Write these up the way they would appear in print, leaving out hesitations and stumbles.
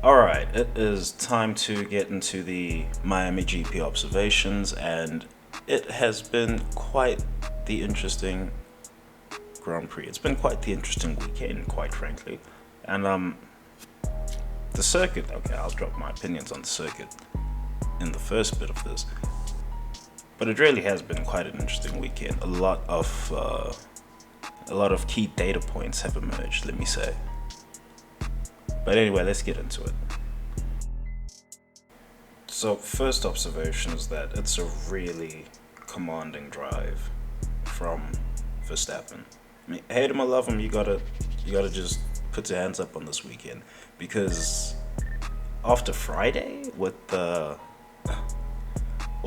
Alright, it is time to get into the Miami GP observations, and it has been quite the interesting Grand Prix. It's been quite the interesting weekend, quite frankly. And the circuit, okay, I'll drop my opinions on the circuit in the first bit of this. But it really has been quite an interesting weekend. A lot of key data points have emerged, let me say. But anyway, let's get into it. So, first observation is that it's a really commanding drive from Verstappen. I mean, hate him or love him, you gotta just put your hands up on this weekend, because after Friday with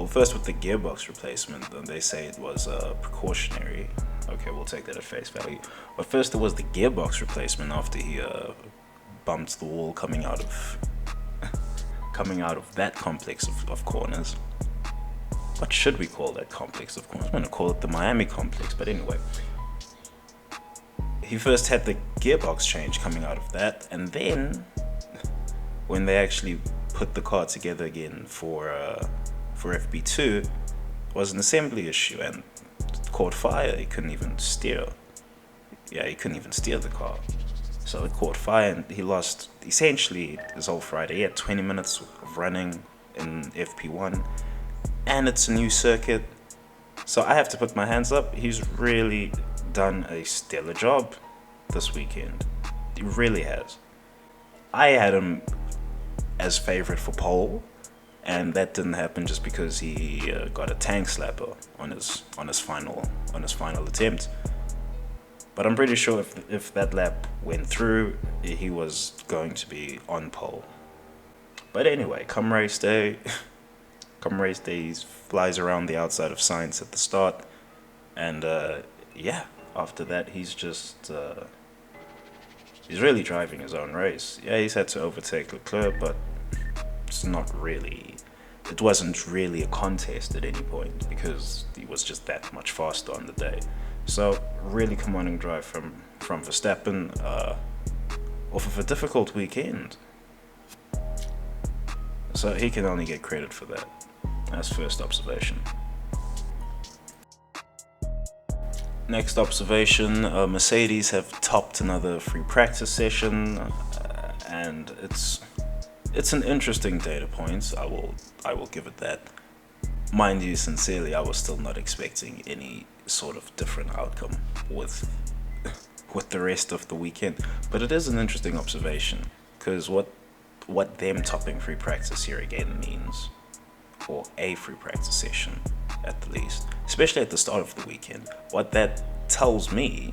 first with the gearbox replacement, and they say it was precautionary. Okay, we'll take that at face value. But first there was the gearbox replacement after he bumped the wall coming out of that complex of corners. What should we call that complex of corners? I'm going to call it the Miami complex, but anyway. He first had the gearbox change coming out of that, and then when they actually put the car together again for FP2, it was an assembly issue and it caught fire. He couldn't even steer. Yeah, he couldn't even steer the car. So it caught fire and he lost essentially his whole Friday. He had 20 minutes of running in FP1, and it's a new circuit. So I have to put my hands up. He's really done a stellar job this weekend. He really has. I had him as favorite for pole, and that didn't happen just because he got a tank slapper on his final attempt. But I'm pretty sure if that lap went through, he was going to be on pole. But anyway, come race day, he flies around the outside of Sainz at the start, and after that he's just he's really driving his own race. Yeah, he's had to overtake Leclerc, but it wasn't really a contest at any point because he was just that much faster on the day. So really commanding drive from Verstappen off of a difficult weekend. So he can only get credit for that. That's first observation. Next observation, Mercedes have topped another free practice session, and it's an interesting data point. I will give it that. Mind you, sincerely, I was still not expecting any sort of different outcome with the rest of the weekend. But it is an interesting observation, because what them topping free practice here again means, or a free practice session at the least, especially at the start of the weekend, what that tells me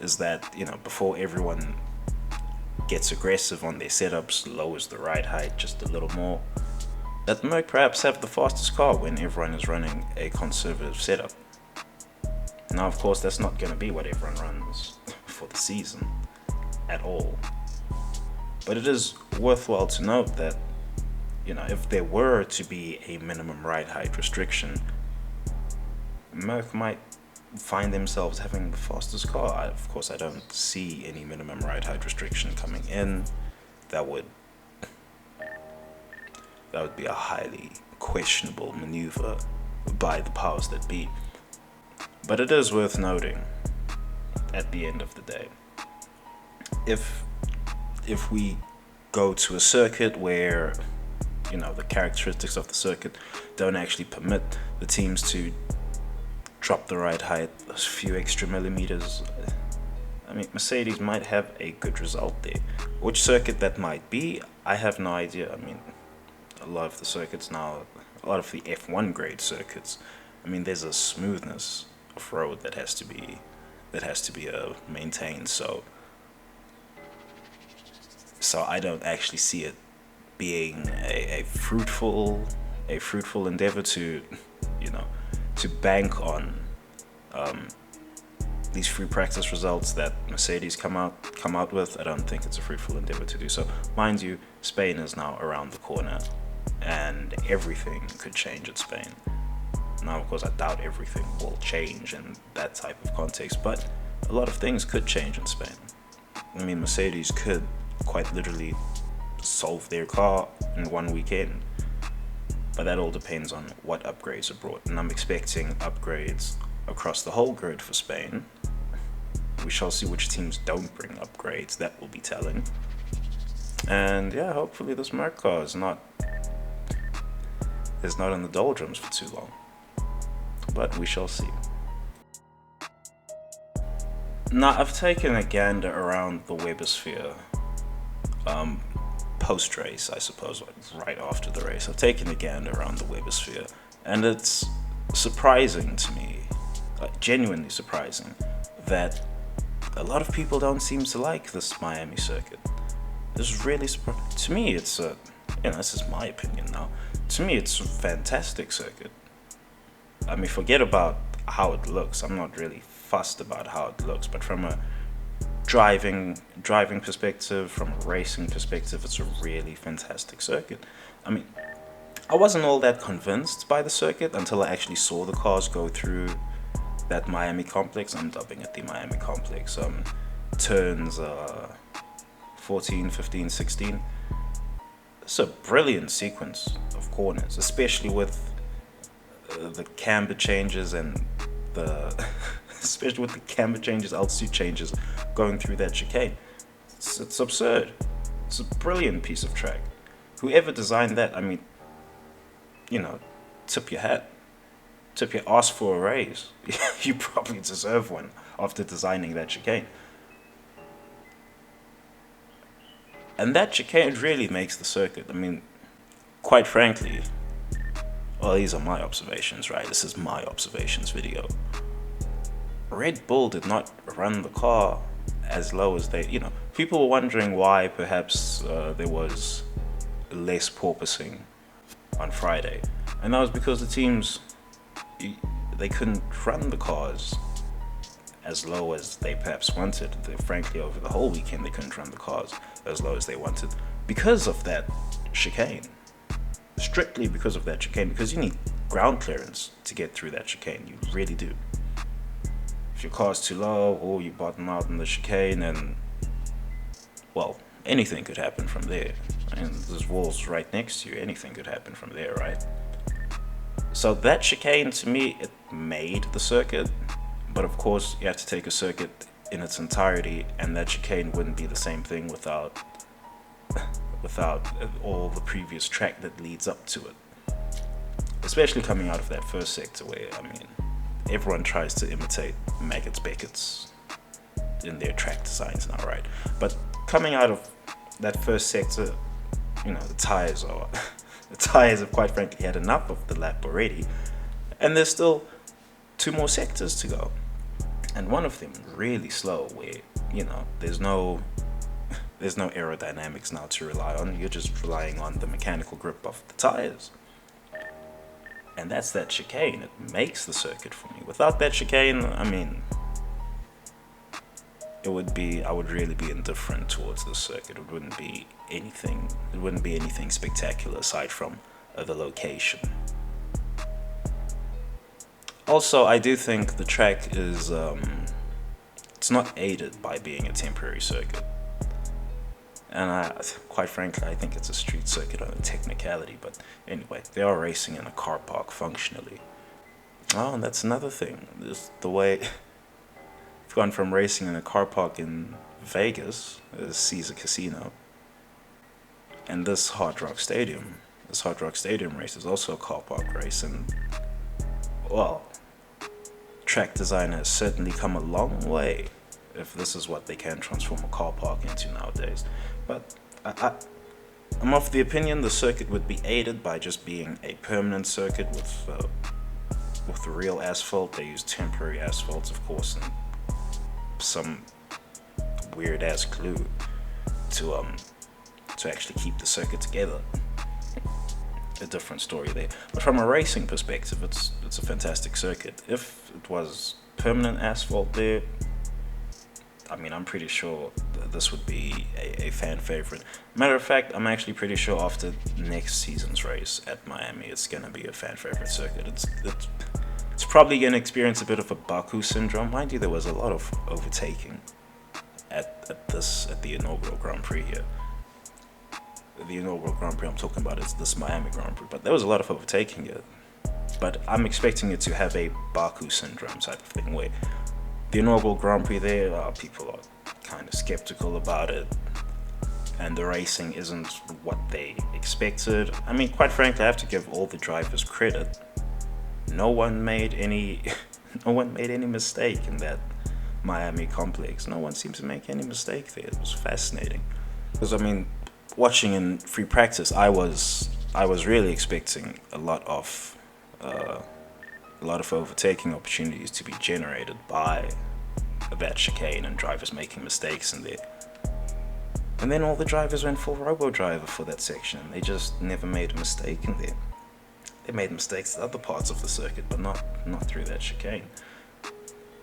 is that, before everyone gets aggressive on their setups, lowers the ride height just a little more, that Merc perhaps have the fastest car when everyone is running a conservative setup. Now, of course, that's not going to be what everyone runs for the season at all. But it is worthwhile to note that, if there were to be a minimum ride height restriction, Merc might find themselves having the fastest car. Of course, I don't see any minimum ride height restriction coming in. That would be a highly questionable maneuver by the powers that be. But it is worth noting, at the end of the day, if we go to a circuit where, the characteristics of the circuit don't actually permit the teams to drop the ride height a few extra millimeters, I mean, Mercedes might have a good result there. Which circuit that might be, I have no idea. I mean, a lot of the circuits now, a lot of the F1 grade circuits, I mean, there's a smoothness of road that has to be maintained. So I don't actually see it being a fruitful endeavor to bank on these free practice results that Mercedes come out with. I don't think it's a fruitful endeavor to do so. Mind you, Spain is now around the corner, and everything could change at Spain. Now, of course, I doubt everything will change in that type of context, but a lot of things could change in Spain. I mean, Mercedes could quite literally solve their car in one weekend. But that all depends on what upgrades are brought, and I'm expecting upgrades across the whole grid for Spain. We shall see which teams don't bring upgrades. That will be telling. And yeah, hopefully this Merc car is not in the doldrums for too long. But we shall see. Now, I've taken a gander around the Webosphere post-race, I suppose, right after the race. I've taken a gander around the Webosphere, and it's surprising to me, genuinely surprising, that a lot of people don't seem to like this Miami circuit. It's really surprising. To me, it's this is my opinion now. To me, it's a fantastic circuit. I mean, forget about how it looks. I'm not really fussed about how it looks, but from a driving perspective, from a racing perspective, it's a really fantastic circuit. I mean, I wasn't all that convinced by the circuit until I actually saw the cars go through that Miami complex. I'm dubbing it the Miami complex. Turns 14, 15, 16. It's a brilliant sequence of corners, especially with the camber changes and altitude changes going through that chicane. It's absurd. It's a brilliant piece of track. Whoever designed that, I mean, tip your hat. Ask for a raise. You probably deserve one after designing that chicane. And that chicane really makes the circuit. I mean, quite frankly, these are my observations, right? This is my observations video. Red Bull did not run the car as low as they, people were wondering why perhaps there was less porpoising on Friday. And that was because the teams, they couldn't run the cars as low as they perhaps wanted. Frankly, over the whole weekend, they couldn't run the cars as low as they wanted because of that chicane. Strictly because of that chicane, because you need ground clearance to get through that chicane. You really do. If your car's too low or you bottom out in the chicane, and well, anything could happen from there. And there's walls right next to you. Anything could happen from there, right? So that chicane, to me, it made the circuit. But of course, you have to take a circuit in its entirety, and that chicane wouldn't be the same thing without all the previous track that leads up to it. Especially coming out of that first sector where, I mean, everyone tries to imitate Maggots Beckett's in their track designs now, right? But coming out of that first sector, the tires have quite frankly had enough of the lap already, and there's still 2 more sectors to go, and one of them really slow where there's no aerodynamics now to rely on. You're just relying on the mechanical grip of the tires, and that's that chicane. It makes the circuit for me. Without that chicane, I mean, I would really be indifferent towards this circuit. It wouldn't be anything spectacular aside from the location. Also, I do think the track is it's not aided by being a temporary circuit, and quite frankly, I think it's a street circuit on a technicality. But anyway, they are racing in a car park functionally. Oh, and that's another thing. The way we've gone from racing in a car park in Vegas, Caesar Casino, and this Hard Rock Stadium race is also a car park race, and well, track design has certainly come a long way if this is what they can transform a car park into nowadays. But I'm of the opinion the circuit would be aided by just being a permanent circuit with real asphalt. They use temporary asphalts, of course, and some weird ass glue to actually keep the circuit together. A different story there. But from a racing perspective, it's a fantastic circuit. If it was permanent asphalt there, I mean, I'm pretty sure this would be a fan favorite. Matter of fact, I'm actually pretty sure after next season's race at Miami, it's gonna be a fan favorite circuit. It's probably gonna experience a bit of a Baku syndrome. Mind you, there was a lot of overtaking at the inaugural Grand Prix here. the inaugural Grand Prix I'm talking about is this Miami Grand Prix, but there was a lot of overtaking here. But I'm expecting it to have a Baku syndrome type of thing, where the inaugural Grand Prix there, people are kind of skeptical about it, and the racing isn't what they expected. I mean, quite frankly, I have to give all the drivers credit. No one made any mistake in that Miami complex. No one seemed to make any mistake there. It was fascinating. Because I mean, watching in free practice, I was really expecting a lot of overtaking opportunities to be generated by that chicane and drivers making mistakes in there. And then all the drivers went full robo driver for that section. They just never made a mistake in there. They made mistakes in other parts of the circuit, but not through that chicane.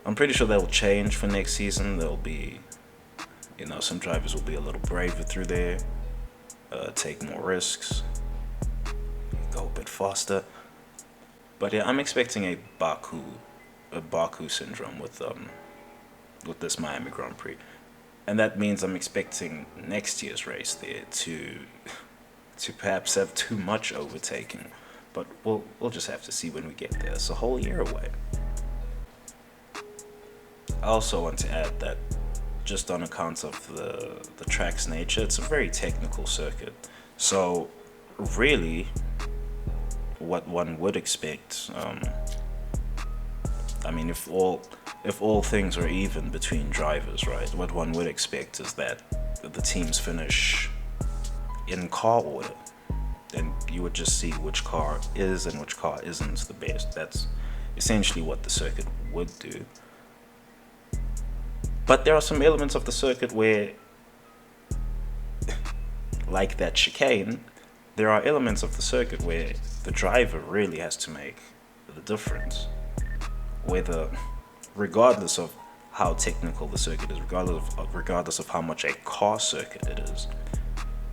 I'm pretty sure that will change for next season. There'll be, some drivers will be a little braver through there, take more risks, go a bit faster. But yeah, I'm expecting a Baku syndrome with this Miami Grand Prix. And that means I'm expecting next year's race there to perhaps have too much overtaking. But we'll just have to see when we get there. It's a whole year away. I also want to add that just on account of the track's nature, it's a very technical circuit. So really, what one would expect, I mean, if all things are even between drivers, right? What one would expect is that the teams finish in car order. Then you would just see which car is and which car isn't the best. That's essentially what the circuit would do. But there are some elements of the circuit where, like that chicane, there are elements of the circuit where the driver really has to make the difference. Regardless of how technical the circuit is, regardless of how much a car circuit it is,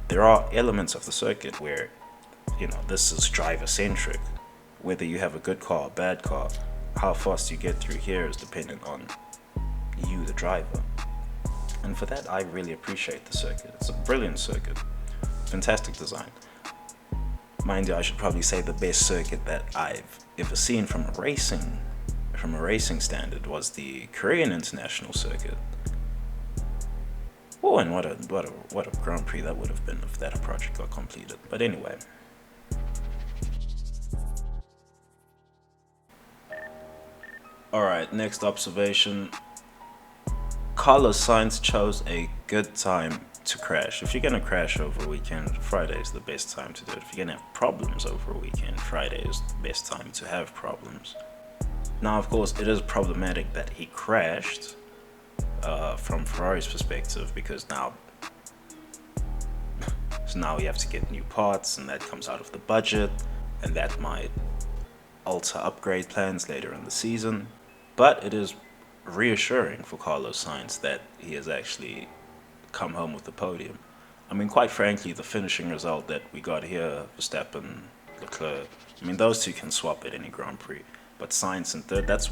there are elements of the circuit where, this is driver centric. Whether you have a good car or bad car, how fast you get through here is dependent on you, the driver. And for that, I really appreciate the circuit. It's a brilliant circuit, fantastic design. Mind you, I should probably say the best circuit that I've ever seen from a racing standard was the Korean International Circuit. Oh, and what a Grand Prix that would have been if that project got completed. But anyway. Alright, next observation. Carlos Sainz chose a good time to crash. If you're going to crash over a weekend, Friday is the best time to do it. If you're going to have problems over a weekend, Friday is the best time to have problems. Now, of course, it is problematic that he crashed from Ferrari's perspective, because now we have to get new parts, and that comes out of the budget, and that might alter upgrade plans later in the season. But it is reassuring for Carlos Sainz that he has actually come home with the podium. I mean, quite frankly, the finishing result that we got here, Verstappen, Leclerc, I mean, those two can swap at any Grand Prix. But Sainz in third, that's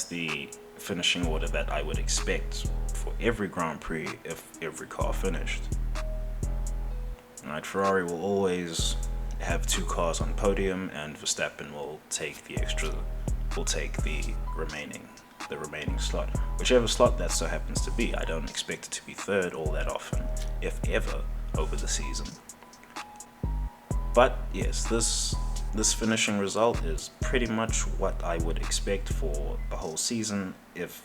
the finishing order that I would expect for every Grand Prix if every car finished. Right, Ferrari will always have two cars on podium, and Verstappen will take the remaining slot, whichever slot that so happens to be. I don't expect it to be third all that often, if ever, over the season. But yes, this finishing result is pretty much what I would expect for the whole season if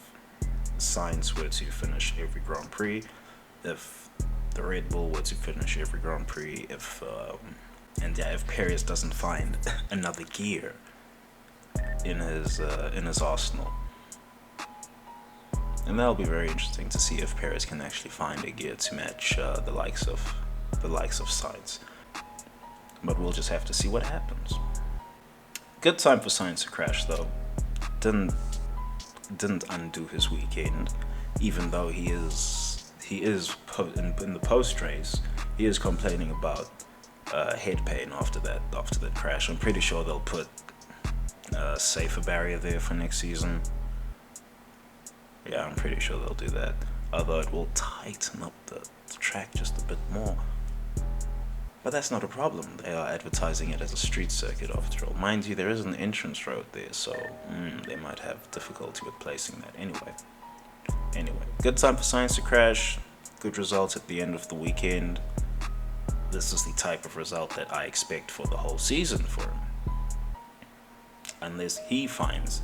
Sainz were to finish every Grand Prix, if the Red Bull were to finish every Grand Prix, if Perez doesn't find another gear in his arsenal. And that'll be very interesting to see if Perez can actually find a gear to match the likes of Sainz. But we'll just have to see what happens. Good time for Sainz to crash though. Didn't undo his weekend, even though he is in the post race. He is complaining about head pain after that crash. I'm pretty sure they'll put a safer barrier there for next season. Yeah, I'm pretty sure they'll do that. Although it will tighten up the track just a bit more. But that's not a problem. They are advertising it as a street circuit after all. Mind you, there is an entrance road there, so they might have difficulty with placing that Anyway, good time for Sainz to crash. Good result at the end of the weekend. This is the type of result that I expect for the whole season for him. Unless he finds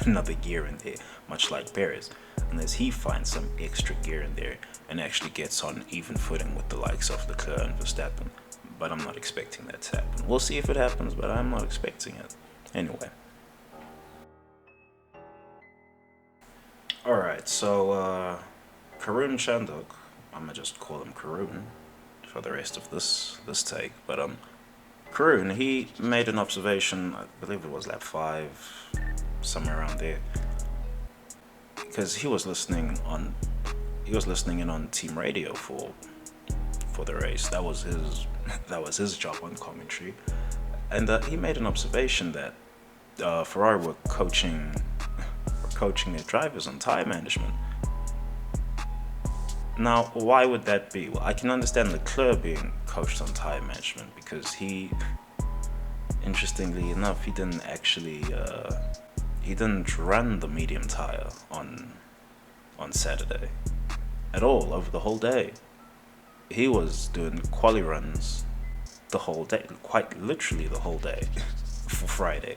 another gear in there, much like Perez. Unless he finds some extra gear in there and actually gets on even footing with the likes of Leclerc and Verstappen. But I'm not expecting that to happen. We'll see if it happens, but I'm not expecting it. Anyway. Alright, so Karun Chandok, I'm gonna just call him Karun for the rest of this take, but Karun, he made an observation, I believe it was lap 5, somewhere around there, because he was listening in on team radio for the race. That was his job on commentary, and he made an observation that Ferrari were coaching their drivers on tire management. Now, why would that be? Well, I can understand Leclerc being coached on tire management because he, interestingly enough, he didn't run the medium tire on Saturday at all, over the whole day. He was doing quali runs the whole day, quite literally the whole day for Friday.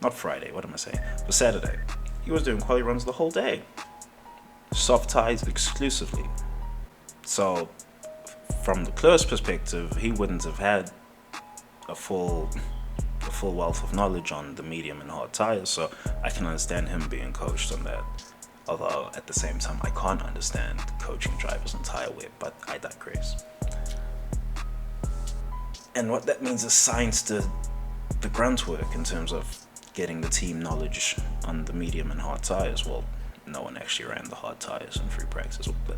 Not Friday, what am I saying? For Saturday. He was doing quali runs the whole day. Soft tires exclusively. So, from Leclerc's perspective, he wouldn't have had a full wealth of knowledge on the medium and hard tires, so I can understand him being coached on that. Although, at the same time, I can't understand coaching drivers on tire wear, but I digress. And what that means is Sainz did the grunt work in terms of getting the team knowledge on the medium and hard tires. Well, no one actually ran the hard tires in free practice, but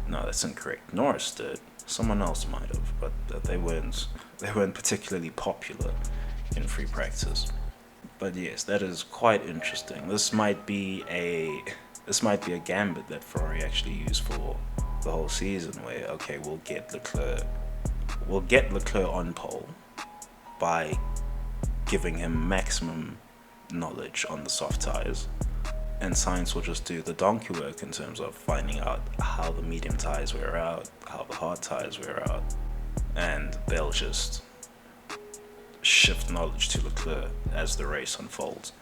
no, that's incorrect. Norris did. Someone else might have, but they weren't particularly popular in free practice. But yes, that is quite interesting. This might be a gambit that Ferrari actually used for the whole season, where okay, we'll get Leclerc on pole by giving him maximum knowledge on the soft tires, and Sainz will just do the donkey work in terms of finding out how the medium tires wear out, how the hard tires wear out, and they'll just shift knowledge to Leclerc as the race unfolds.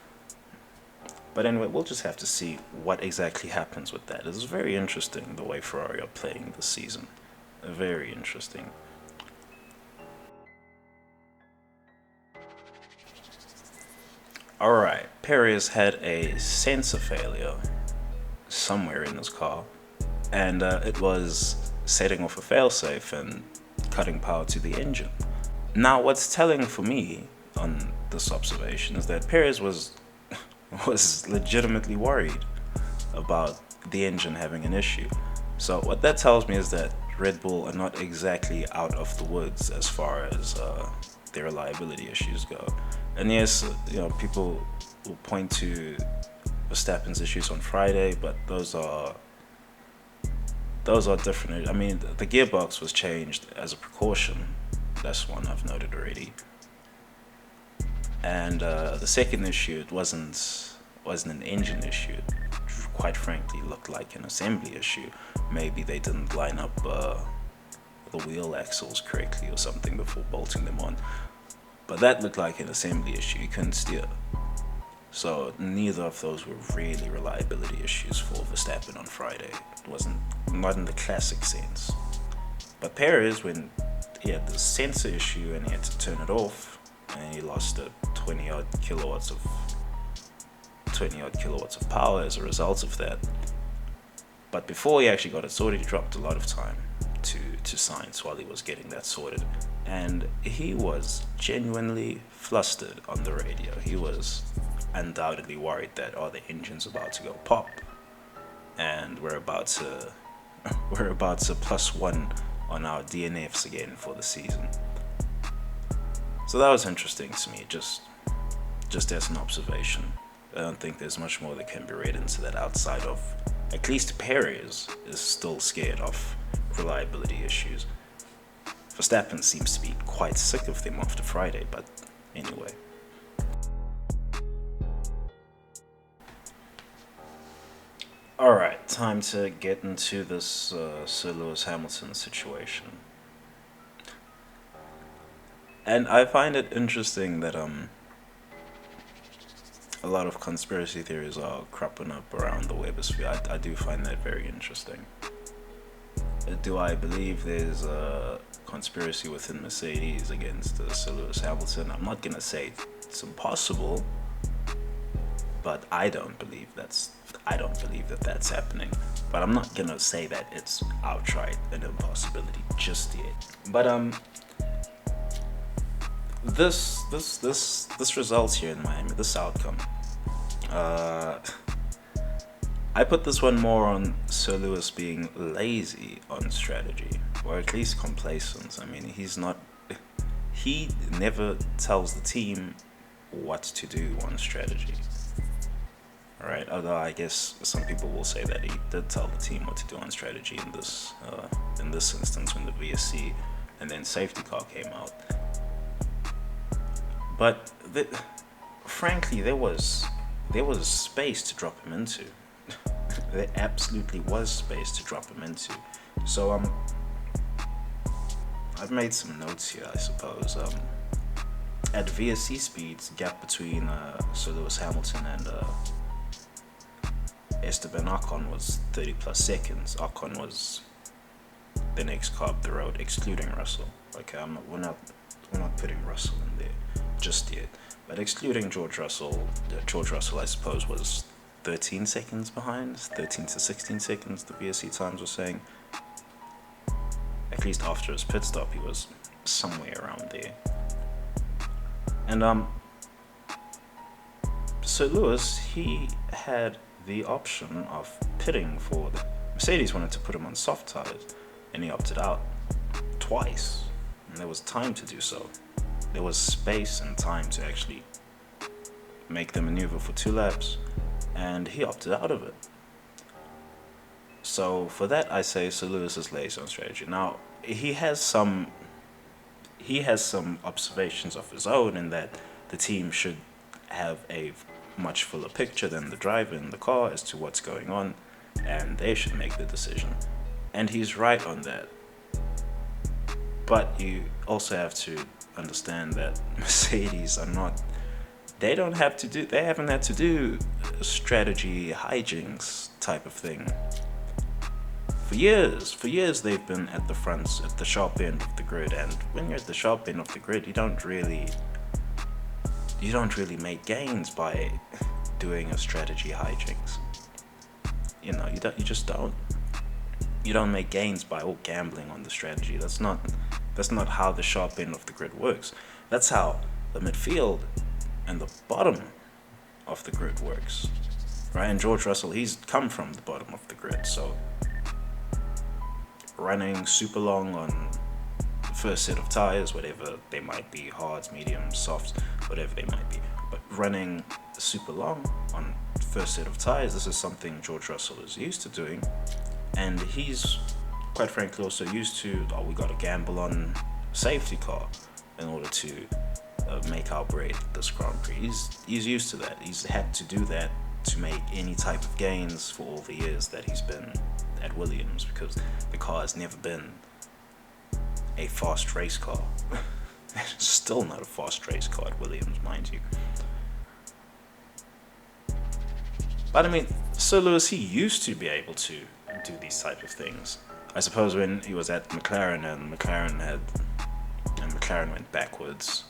But anyway, we'll just have to see what exactly happens with that. It's very interesting the way Ferrari are playing this season. Very interesting. Alright, Perez had a sensor failure somewhere in his car, and it was setting off a failsafe and cutting power to the engine. Now, what's telling for me on this observation is that Perez was legitimately worried about the engine having an issue. So what that tells me is that Red Bull are not exactly out of the woods as far as their reliability issues go. And yes, people will point to Verstappen's issues on Friday, but those are different. I mean, the gearbox was changed as a precaution. That's one I've noted already. And the second issue, it wasn't an engine issue. It, quite frankly, looked like an assembly issue. Maybe they didn't line up the wheel axles correctly or something before bolting them on. But that looked like an assembly issue. You couldn't steer. So neither of those were really reliability issues for Verstappen on Friday. It wasn't, not in the classic sense. But Perez, when he had the sensor issue and he had to turn it off, and he lost 20 odd kilowatts of power as a result of that. But before he actually got it sorted, he dropped a lot of time to Sainz while he was getting that sorted, and he was genuinely flustered on the radio. He was undoubtedly worried that the engine's about to go pop, and we're about to +1 on our DNFs again for the season. So that was interesting to me, just as an observation. I don't think there's much more that can be read into that outside of At least Perez is still scared of reliability issues. Verstappen seems to be quite sick of them after Friday, but anyway. Alright, time to get into this Sir Lewis Hamilton situation. And I find it interesting that a lot of conspiracy theories are cropping up around the webosphere. I do find that very interesting. Do I believe there's a conspiracy within Mercedes against Sir Lewis Hamilton? I'm not gonna say it's impossible, but I don't believe that that's happening. But I'm not gonna say that it's outright an impossibility just yet. But this results here in Miami, this outcome. I put this one more on Sir Lewis being lazy on strategy, or at least complacent. I mean, he never tells the team what to do on strategy. Alright, although I guess some people will say that he did tell the team what to do on strategy in this instance when the VSC and then safety car came out. But frankly, there was space to drop him into. There absolutely was space to drop him into. So I've made some notes here, I suppose. At VSC speeds, gap between Sir Lewis Hamilton and Esteban Ocon was 30 plus seconds. Ocon was the next car up the road, excluding Russell. Okay, we're not putting Russell in there just yet. But excluding George Russell, I suppose, was 13 seconds behind, 13 to 16 seconds, the VSC times were saying. At least after his pit stop, he was somewhere around there. And Sir Lewis, he had the option of pitting for the Mercedes wanted to put him on soft tires, and he opted out twice, and there was time to do so. There was space and time to actually make the maneuver for 2 laps, and he opted out of it. So for that, I say Sir Lewis is lazy on strategy. Now he has some observations of his own in that the team should have a much fuller picture than the driver in the car as to what's going on, and they should make the decision. And he's right on that. But you also have to understand that Mercedes they haven't had to do strategy hijinks type of thing. For years they've been at the front, at the sharp end of the grid, and when you're at the sharp end of the grid, you don't really make gains by doing a strategy hijinks. You just don't. You don't make gains by all gambling on the strategy. That's not how the sharp end of the grid works. That's how the midfield and the bottom of the grid works, right? And George Russell, he's come from the bottom of the grid, so running super long on the first set of tires, whatever they might be, hards, mediums, softs, whatever they might be, but running super long on the first set of tires, this is something George Russell is used to doing, and he's quite frankly also used to, we got to gamble on safety car in order to make our bread this Grand Prix. He's used to that. He's had to do that to make any type of gains for all the years that he's been at Williams, because the car has never been a fast race car. It's still not a fast race car at Williams, mind you. But I mean, Sir Lewis, he used to be able to do these type of things. I suppose when he was at McLaren and McLaren went backwards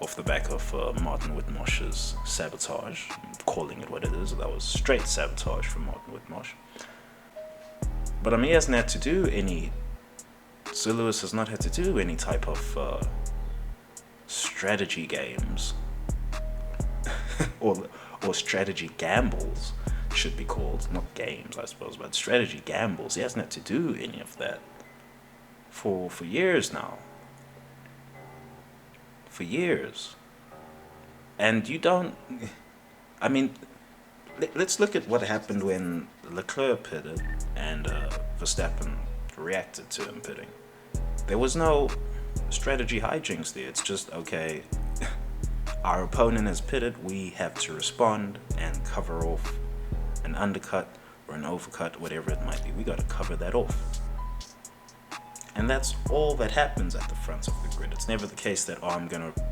off the back of Martin Whitmarsh's sabotage, calling it what it is. That was straight sabotage from Martin Whitmarsh. But I mean, Sir Lewis has not had to do any type of strategy games or strategy gambles, should be called, not games I suppose, but strategy gambles. He hasn't had to do any of that for years now. For years. And let's look at what happened when Leclerc pitted and Verstappen reacted to him pitting. There was no strategy hijinks there. It's just, okay, our opponent has pitted, we have to respond and cover off an undercut or an overcut, whatever it might be. We got to cover that off. And that's all that happens at the front of the grid. It's never the case that, oh, I'm going to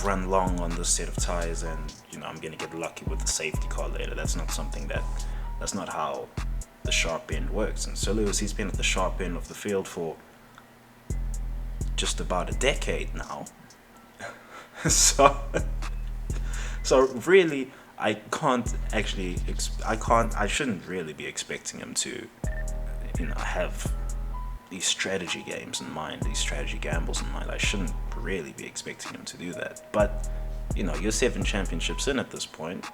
run long on this set of tires and, I'm going to get lucky with the safety car later. That's not how the sharp end works. And so Lewis, he's been at the sharp end of the field for just about a decade now. so really, I shouldn't really be expecting him to, have these strategy games in mind, these strategy gambles in mind. I shouldn't really be expecting him to do that. But, you're 7 championships in at this point.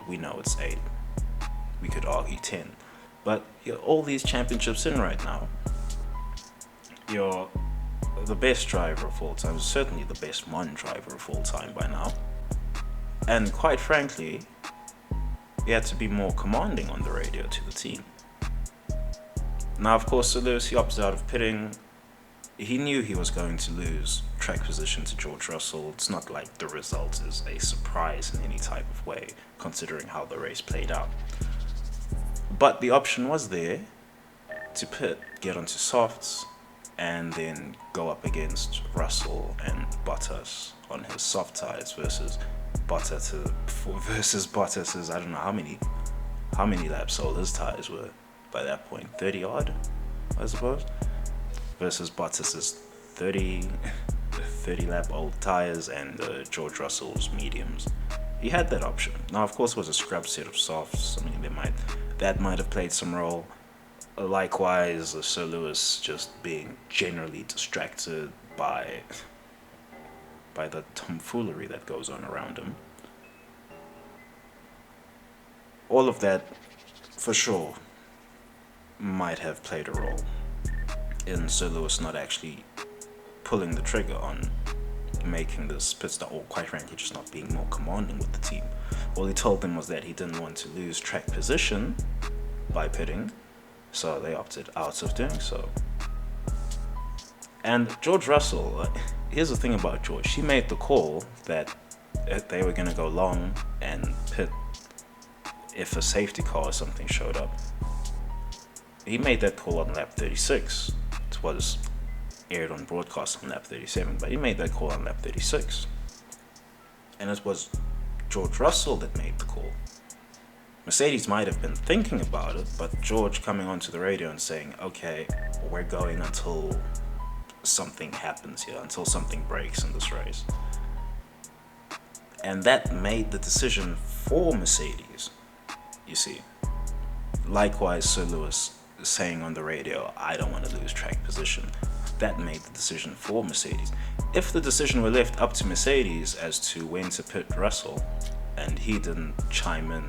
We know it's 8. We could argue 10. But you're all these championships in right now. You're the best driver of all time, certainly the best one driver of all time by now. And quite frankly, you had to be more commanding on the radio to the team. Now, of course, Sir Lewis, he opted out of pitting. He knew he was going to lose track position to George Russell. It's not like the result is a surprise in any type of way, considering how the race played out. But the option was there to pit, get onto softs, and then go up against Russell and Bottas on his soft tires versus Bottas's, I don't know how many laps old his tires were by that point, 30 odd, I suppose, versus Bottas's 30 lap old tires and George Russell's mediums. He had that option. Now, of course, it was a scrub set of softs. I mean, that might have played some role. Likewise, Sir Lewis just being generally distracted by the tomfoolery that goes on around him. All of that, for sure, might have played a role in Sir Lewis not actually pulling the trigger on making this pit stop, or quite frankly, just not being more commanding with the team. All he told them was that he didn't want to lose track position by pitting, so they opted out of doing so. And George Russell, here's the thing about George. He made the call that they were going to go long and pit if a safety car or something showed up. He made that call on lap 36. It was aired on broadcast on lap 37, but he made that call on lap 36. And it was George Russell that made the call. Mercedes might have been thinking about it, but George coming onto the radio and saying, okay, we're going until something happens here, until something breaks in this race. And that made the decision for Mercedes, you see. Likewise, Sir Lewis saying on the radio, I don't want to lose track position. That made the decision for Mercedes. If the decision were left up to Mercedes as to when to pit Russell, and he didn't chime in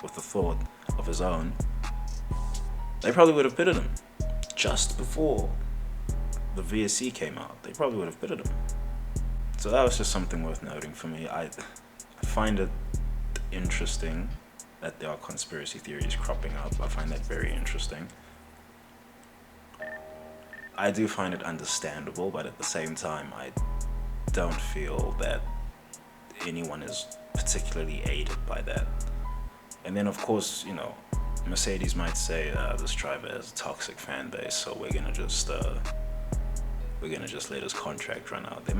with a thought of his own, they probably would have pitted him just before the VSC came out. They probably would have pitted him. So that was just something worth noting for me. I find it interesting that there are conspiracy theories cropping up. I find that very interesting. I do find it understandable, but at the same time, I don't feel that anyone is particularly aided by that. And then, of course, Mercedes might say this driver has a toxic fan base, so we're gonna just let his contract run out. They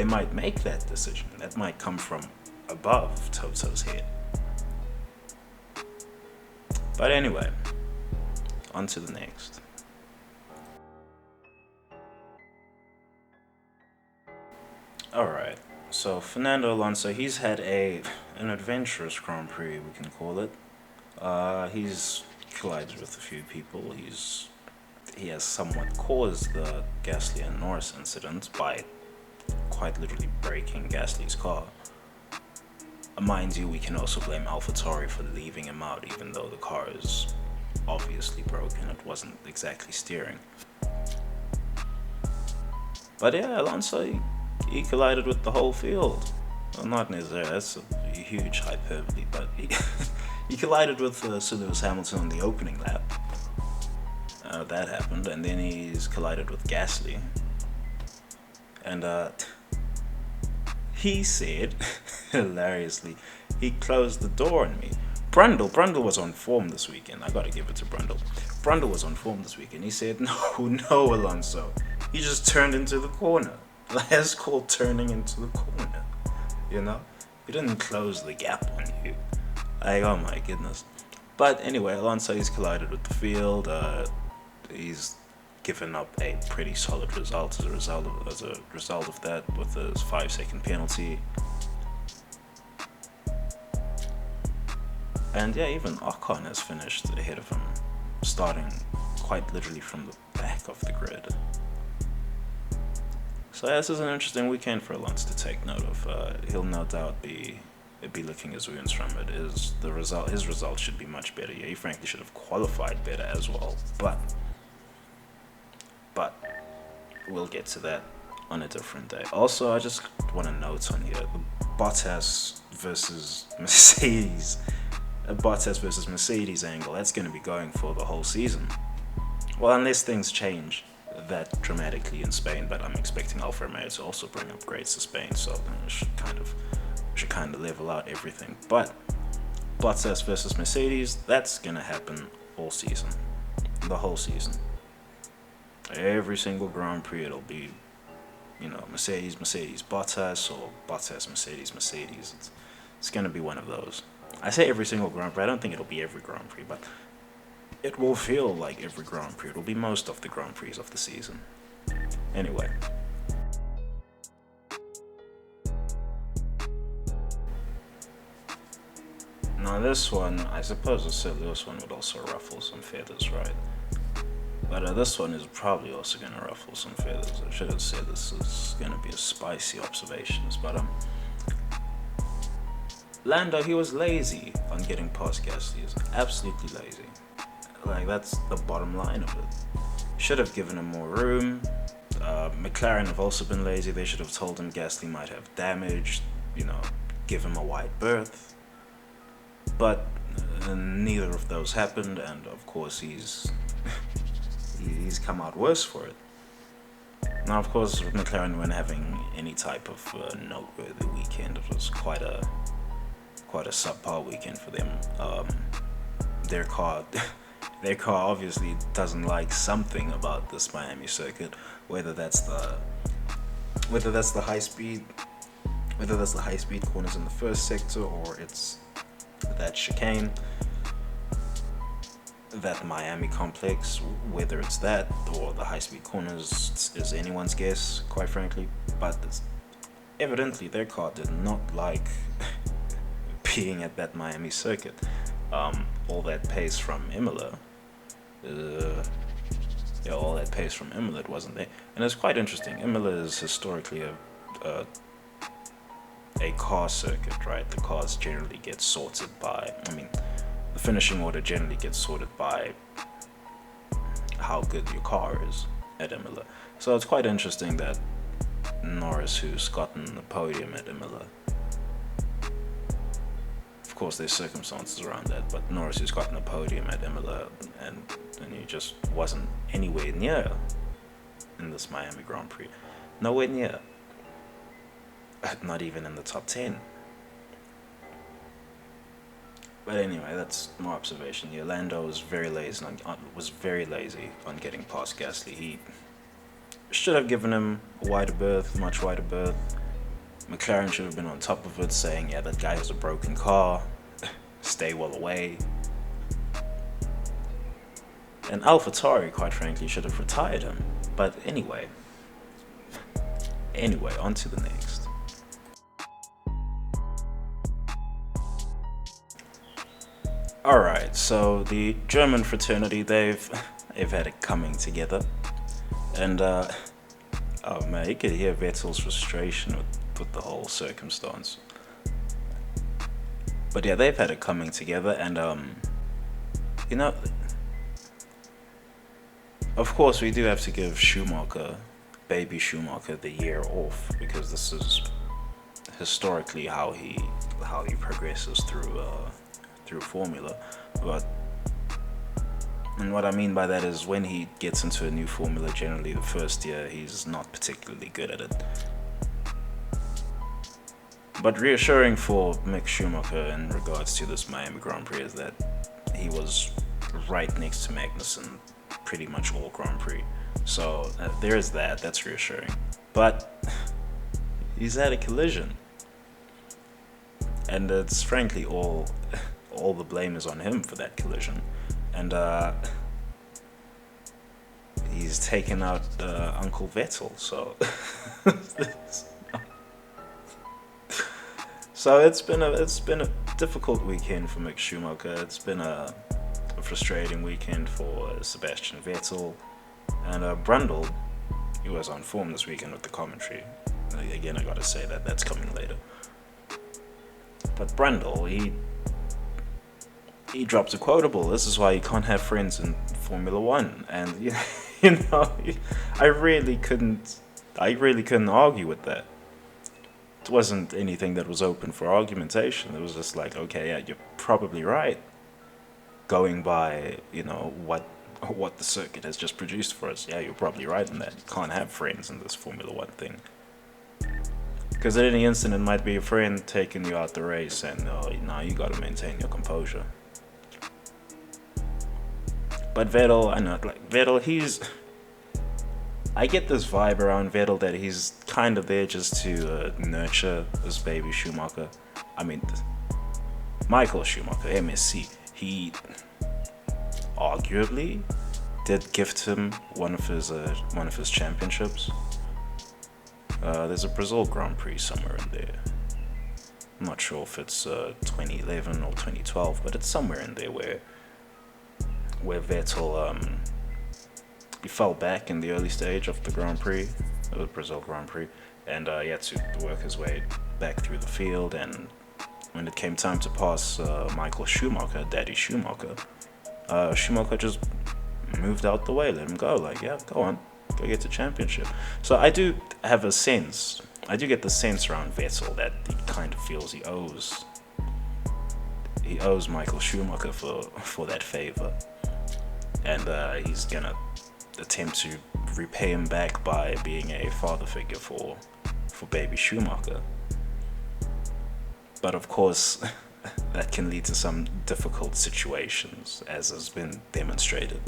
might make that decision. That might come from above Toto's head. But anyway, on to the next. Alright, so Fernando Alonso, he's had an adventurous Grand Prix, we can call it. He's collided with a few people. He has somewhat caused the Gasly and Norris incident by quite literally breaking Gasly's car. Mind you, we can also blame AlphaTauri for leaving him out, even though the car is obviously broken. It wasn't exactly steering. But yeah, Alonso, he collided with the whole field. Well, not necessarily, that's a huge hyperbole, but he collided with Sir Lewis Hamilton on the opening lap. That happened, and then he's collided with Gasly. And he said, hilariously, he closed the door on me. Brundle was on form this weekend. I gotta give it to Brundle. Brundle was on form this weekend. He said, no, Alonso. He just turned into the corner. That's called turning into the corner. You know? He didn't close the gap on you. Like, oh my goodness. But anyway, Alonso, he's collided with the field. He's given up a pretty solid result as a result of that, with his 5-second penalty. And yeah, even Ocon has finished ahead of him, starting quite literally from the back of the grid. So yeah, this is an interesting weekend for Alonso to take note of. He'll no doubt be licking his wounds from it. His result should be much better. Yeah, he frankly should have qualified better as well. But we'll get to that on a different day. Also, I just want to note on here the Bottas versus Mercedes angle. That's going to be going for the whole season. Well, unless things change that dramatically in Spain, but I'm expecting Alfa Romeo to also bring upgrades to Spain, so it should kind of level out everything. But Bottas versus Mercedes, that's going to happen all season, the whole season. Every single Grand Prix, it'll be, Mercedes, Bottas, or Bottas, Mercedes. It's going to be one of those. I say every single Grand Prix. I don't think it'll be every Grand Prix, but it will feel like every Grand Prix. It'll be most of the Grand Prix of the season. Anyway. Now this one, I suppose the Sir Lewis one would also ruffle some feathers, right? But this one is probably also going to ruffle some feathers. I should have said this is going to be a spicy observations, but Lando, he was lazy on getting past Gasly. He was absolutely lazy. Like, that's the bottom line of it. Should have given him more room. McLaren have also been lazy. They should have told him Gasly might have damage, give him a wide berth. But neither of those happened, and of course he's come out worse for it. Now, of course, McLaren weren't having any type of noteworthy weekend. It was quite a subpar weekend for them. Their car obviously doesn't like something about this Miami circuit, whether that's the high speed corners in the first sector, or it's that chicane, that Miami complex, whether it's that or the high-speed corners is anyone's guess, quite frankly. But evidently their car did not like being at that Miami circuit. All that pace from Imola, it wasn't there. And it's quite interesting. Imola is historically a car circuit, right? The cars generally get sorted by, the finishing order generally gets sorted by how good your car is at Imola. So it's quite interesting that Norris, who's gotten the podium at Imola, of course there's circumstances around that, but Norris, who's gotten a podium at Imola, and he just wasn't anywhere near in this Miami Grand Prix. Nowhere near. Not even in the top 10. But anyway, that's my observation here. Lando was very lazy on getting past Gasly. He should have given him a wider berth, much wider berth. McLaren should have been on top of it, saying, yeah, that guy has a broken car, stay well away. And AlphaTauri, quite frankly, should have retired him. But anyway, on to the next. Alright, so the German fraternity, they've had it coming together. And, oh man, you could hear Vettel's frustration with the whole circumstance. But yeah, they've had it coming together, and, of course we do have to give baby Schumacher, the year off, because this is historically how he progresses through through Formula. And what I mean by that is when he gets into a new formula, generally the first year he's not particularly good at it. But reassuring for Mick Schumacher in regards to this Miami Grand Prix is that he was right next to Magnussen pretty much all Grand Prix. So there is that, that's reassuring. But he's had a collision. And it's frankly all the blame is on him for that collision. And he's taken out Uncle Vettel, so so it's been a difficult weekend for Mick Schumacher. It's been a frustrating weekend for Sebastian Vettel, and Brundle, he was on form this weekend with the commentary. Again, I gotta say that's coming later. But Brundle, he drops a quotable. This is why you can't have friends in Formula One. And you know, I really couldn't argue with that. It wasn't anything that was open for argumentation. It was just like, okay, yeah, you're probably right. Going by, you know, what the circuit has just produced for us. Yeah, you're probably right in that. You can't have friends in this Formula One thing. Because at any instant, it might be a friend taking you out the race, and now you gotta maintain your composure. But Vettel, I know, like Vettel, I get this vibe around Vettel that he's kind of there just to nurture this baby Schumacher. I mean, Michael Schumacher, MSC, he arguably did gift him one of his championships. There's a Brazil Grand Prix somewhere in there. I'm not sure if it's 2011 or 2012, but it's somewhere in there where Vettel he fell back in the early stage of the Grand Prix, the Brazil Grand Prix, and he had to work his way back through the field. And when it came time to pass Michael Schumacher, Daddy Schumacher, Schumacher just moved out the way, let him go. Like, yeah, go on, go get the championship. So I do get the sense around Vettel that he kind of feels he owes Michael Schumacher for that favor, and he's gonna attempt to repay him back by being a father figure for baby Schumacher. But of course, that can lead to some difficult situations, as has been demonstrated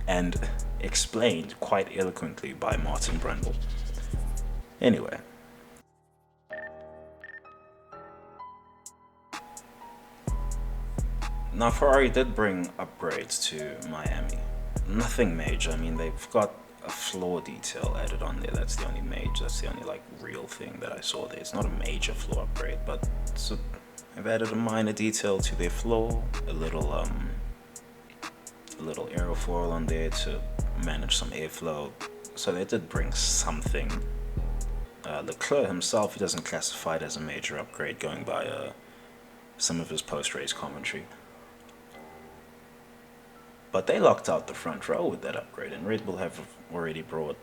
and explained quite eloquently by Martin Brundle. Anyway. Now, Ferrari did bring upgrades to Miami. Nothing major. I mean, they've got a floor detail added on there. That's the only real thing that I saw there. It's not a major floor upgrade, but they've added a minor detail to their floor. A little aerofoil on there to manage some airflow. So they did bring something. Leclerc himself, he doesn't classify it as a major upgrade, going by some of his post-race commentary. But they locked out the front row with that upgrade, and Red Bull have already brought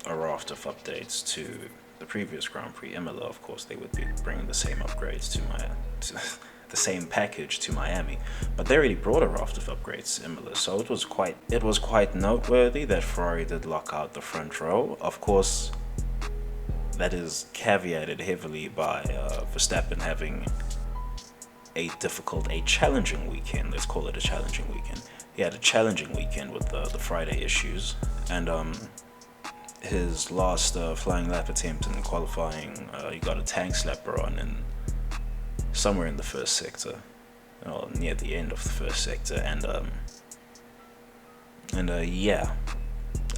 a raft of updates to the previous Grand Prix. Imola, of course, they would be bringing the same upgrades to the same package to Miami, but they already brought a raft of upgrades to Imola, so it was quite noteworthy that Ferrari did lock out the front row. Of course, that is caveated heavily by Verstappen having a challenging weekend. Let's call it a challenging weekend. He had a challenging weekend with the Friday issues, and his last flying lap attempt in qualifying, he got a tank slapper on somewhere in the first sector, near the end of the first sector, yeah,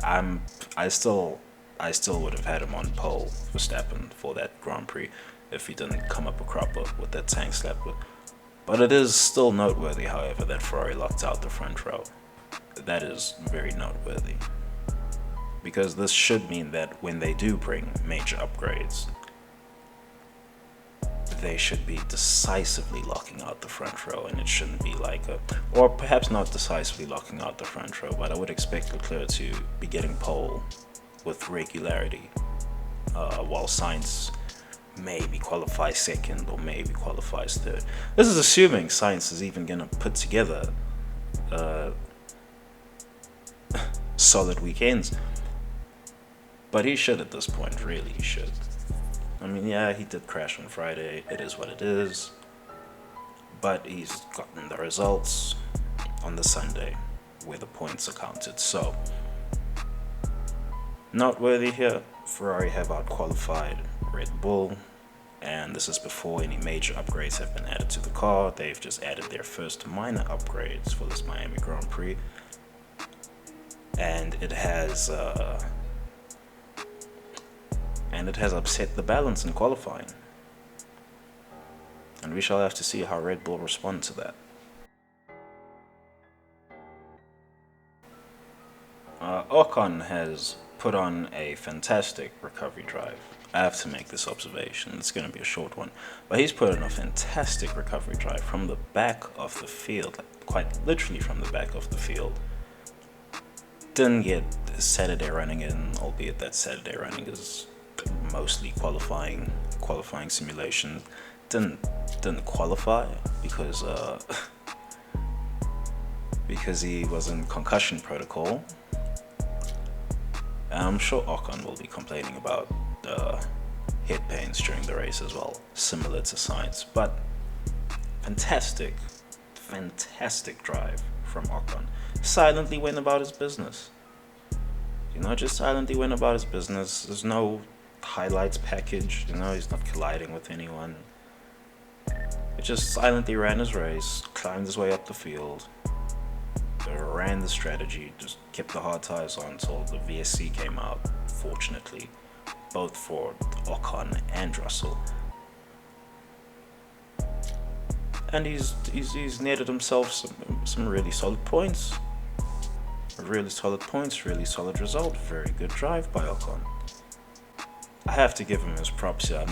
I still would have had him on pole, Verstappen, for that Grand Prix if he didn't come up a cropper with that tank slapper. But it is still noteworthy, however, that Ferrari locked out the front row. That is very noteworthy, because this should mean that when they do bring major upgrades, they should be decisively locking out the front row, and it shouldn't be or perhaps not decisively locking out the front row, but I would expect Leclerc to be getting pole with regularity, while Sainz maybe qualifies second or maybe qualifies third. This is assuming Sainz is even going to put together solid weekends. But he should at this point, really, he should. I mean, yeah, he did crash on Friday. It is what it is. But he's gotten the results on the Sunday where the points are counted. So, noteworthy here, Ferrari have out-qualified Red Bull. And this is before any major upgrades have been added to the car. They've just added their first minor upgrades for this Miami Grand Prix. And it has upset the balance in qualifying. And we shall have to see how Red Bull respond to that. Ocon has put on a fantastic recovery drive. I have to make this observation. It's going to be a short one. But he's put on a fantastic recovery drive from the back of the field. Quite literally from the back of the field. Didn't get Saturday running in, albeit that Saturday running is mostly qualifying simulation. Didn't qualify because he was in concussion protocol. And I'm sure Ocon will be complaining about head pains during the race as well, similar to Sainz. But fantastic drive from Ocon. Silently went about his business. Just silently went about his business. There's no highlights package. He's not colliding with anyone. He just silently ran his race, climbed his way up the field, ran the strategy, just kept the hard tires on until the VSC came out, fortunately, both for Ocon and Russell. And he's netted himself some really solid points. Really solid result. Very good drive by Ocon. I have to give him his props here.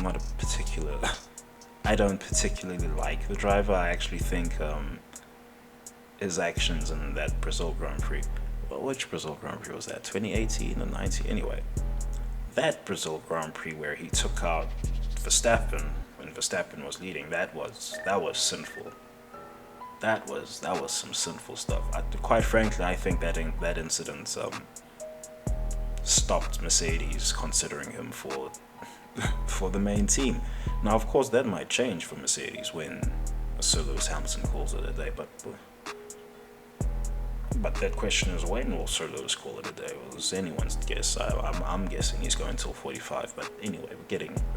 I don't particularly like the driver. I actually think his actions in that Brazil Grand Prix. Well, which Brazil Grand Prix was that? 2018 or 19? Anyway, that Brazil Grand Prix where he took out Verstappen when Verstappen was leading. That was sinful. That was some sinful stuff. Quite frankly, I think that incident stopped Mercedes considering him for the main team. Now, of course, that might change for Mercedes when Sir Lewis Hamilton calls it a day. But that question is, when will Sir Lewis call it a day? Well, it's anyone's guess. I'm guessing he's going till 45. But anyway, we're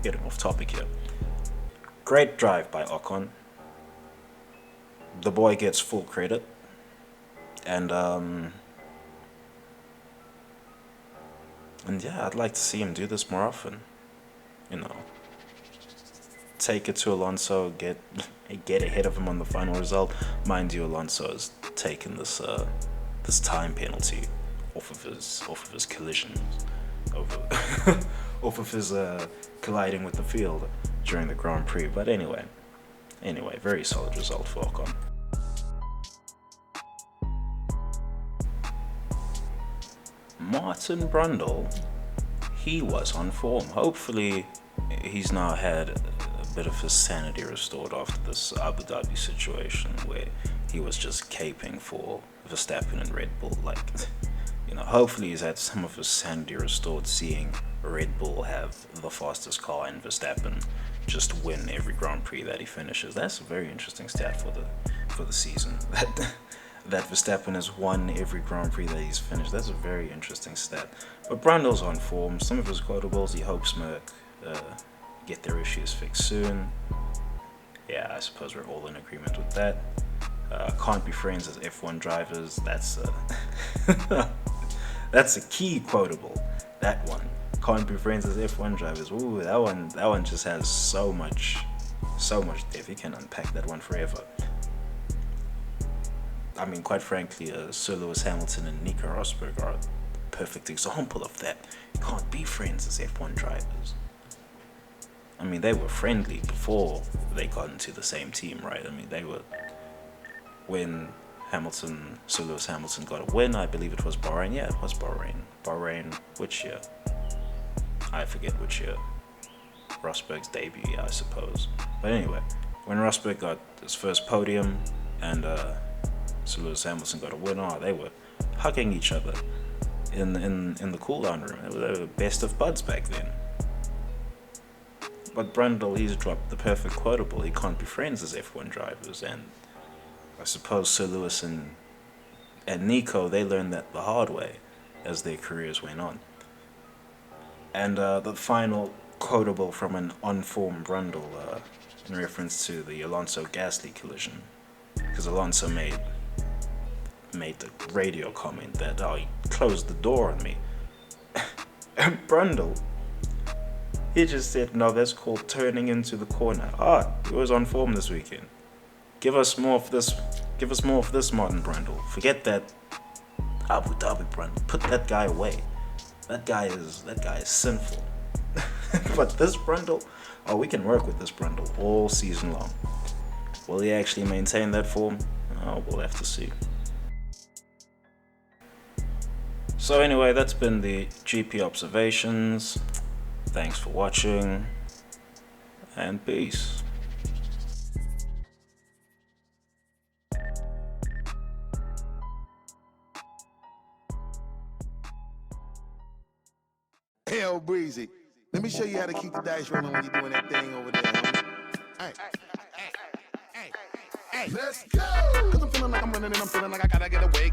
getting off topic here. Great drive by Ocon. The boy gets full credit, and yeah, I'd like to see him do this more often. Take it to Alonso, get ahead of him on the final result. Mind you, Alonso has taken this time penalty off of his collisions, off of his colliding with the field during the Grand Prix. But anyway, very solid result for Ocon. Martin Brundle, he was on form. Hopefully, he's now had a bit of his sanity restored after this Abu Dhabi situation where he was just caping for Verstappen and Red Bull. Hopefully he's had some of his sanity restored, seeing Red Bull have the fastest car and Verstappen just win every Grand Prix that he finishes. That's a very interesting stat for the season. That Verstappen has won every Grand Prix that he's finished. That's a very interesting stat. But Brundle's on form. Some of his quotables, he hopes Merc get their issues fixed soon. Yeah, I suppose we're all in agreement with that. Can't be friends as F1 drivers. That's that's a key quotable. That one. Can't be friends as F1 drivers. Ooh, that one just has so much depth. You can unpack that one forever. I mean, quite frankly, Sir Lewis Hamilton and Nico Rosberg are a perfect example of that. You can't be friends as F1 drivers. I mean, they were friendly before they got into the same team, right? I mean, they were... When Sir Lewis Hamilton got a win, I believe it was Bahrain. Yeah, it was Bahrain. Bahrain, which year? I forget which year. Rosberg's debut, I suppose. But anyway, when Rosberg got his first podium and Sir Lewis Hamilton got a win, they were hugging each other in the cool-down room. They were the best of buds back then. But Brundle, he's dropped the perfect quotable. He can't be friends as F1 drivers, and I suppose Sir Lewis and Nico, they learned that the hard way as their careers went on. And the final quotable from an on-form Brundle in reference to the Alonso-Gasly collision, because Alonso made the radio comment that, he closed the door on me. And Brundle, he just said, no, that's called turning into the corner. He was on form this weekend. Give us more of this, Martin Brundle. Forget that Abu Dhabi Brundle. Put that guy away. That guy is sinful. But this Brundle, we can work with this Brundle all season long. Will he actually maintain that form? We'll have to see. So anyway, that's been the GP observations. Thanks for watching, and peace. Hell breezy. Let me show you how to keep the dice rolling when you're doing that thing over there. Hey. Let's go! Cause I'm feeling like I'm running and I'm feeling like I gotta get away.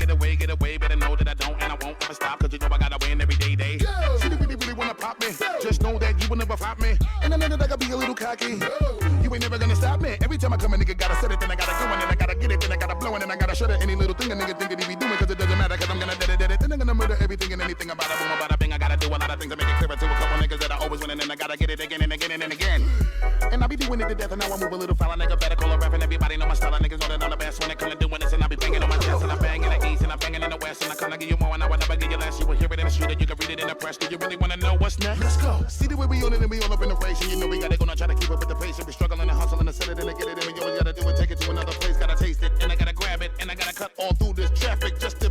Better know that I don't and I won't ever stop. Cause you know I gotta win every day. Go! See, they really wanna pop me. Go! Just know that you will never flop me. And I know that I gotta be a little cocky. Go! You ain't never gonna stop me. Every time I come a nigga gotta set it, then I gotta go and then I gotta get it, then I gotta blow and then I gotta shut it. Any little thing a nigga think that he be doing, cause it doesn't matter, cause I'm gonna dead it. Then I'm gonna murder everything and anything about it. Boom, about a bing. I gotta do a lot of things to make it clearer to a couple niggas that I always win and then I gotta get it again and again and again. And I be doing it to death and now I move a little foul. Nigga better call a rap and everybody know my style. Niggas know that I'm the best when it comes to doing this and I be banging on my chest and I bang in the east and I banging in the west and I come to give you more and I will never give you less. You will hear it in the street and you can read it in the press. Do you really wanna know what's next? Let's go. See the way we on it and we all up in the race and you know we gotta go and try to keep up with the pace and we struggling and hustling and set it and to get it and we always gotta do it, take it to another place, gotta taste it and I gotta grab it and I gotta cut all through this traffic just to